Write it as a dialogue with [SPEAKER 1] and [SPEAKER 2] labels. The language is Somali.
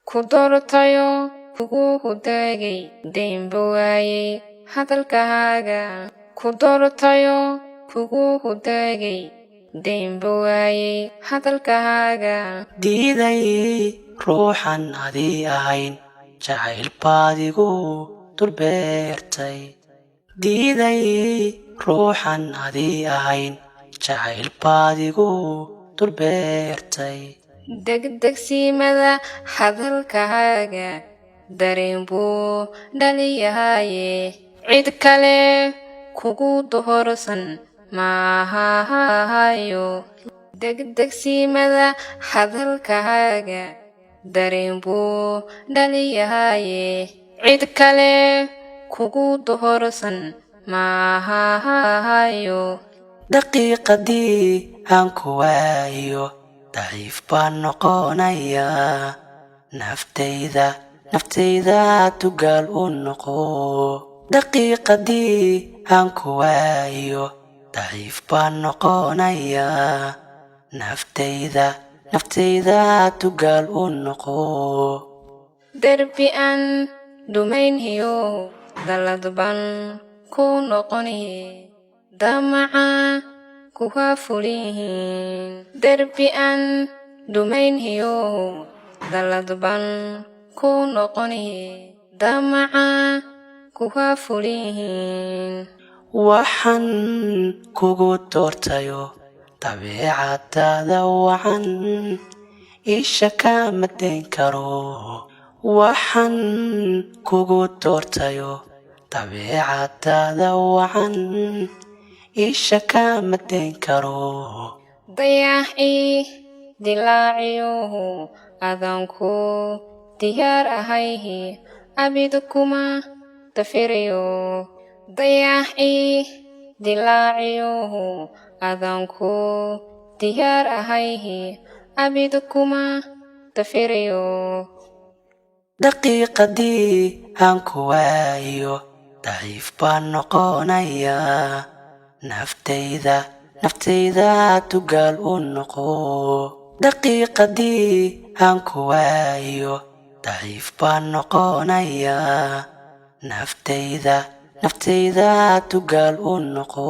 [SPEAKER 1] ku doortayo kugu hudagay deynba waayey hadalkaaga ku doortayo kugu hudagay deynba waayey hadalkaaga
[SPEAKER 2] diiday ruuxan adii ahayn jacayl baadigu dul beertay diiday ruuxan adii ahayn jacayl baadigu dul beertay
[SPEAKER 1] degdegsiimada hadalkaaga dareen buu dhaliyahaye cid kale kugu doorsan maahayo degdegsiimada hadalkaaga dareen buu dhaliyahaye cid kale kugu doorsan maahayo
[SPEAKER 2] daqiiqadii aan ku waayo daciif baan noqonayaa naftayda tugaal u noqo daqiiqadii aan ku waayo daciif baan noqonayaa naftayda tugaal u noqo
[SPEAKER 1] derbi aan dhumaynhiyo dalad baan ku noqoni damaca kuwa fulihin derbi aan dhumaynhiyo dalad baan ku noqoni damaca kuwa fulihin
[SPEAKER 2] waxaan kugu doortayo dabeecadaada wacan isha kama dayn karo waxaan kugu doortayo dabeecadaada wacan isha kama dayn karo
[SPEAKER 1] dayaxii dilaaciyo adanku diyaar ahayhi abid kuma dafirayo dayaxii dilaaciyo adanku diyaar ahayhi abid kuma dafirayo
[SPEAKER 2] daqiiqadii aan ku waayo daciif baan noqonayaa naftayda tugaal u noqo daqiiqadii aan ku waayo daciif baan noqonayaa naftayda tugaal u noqo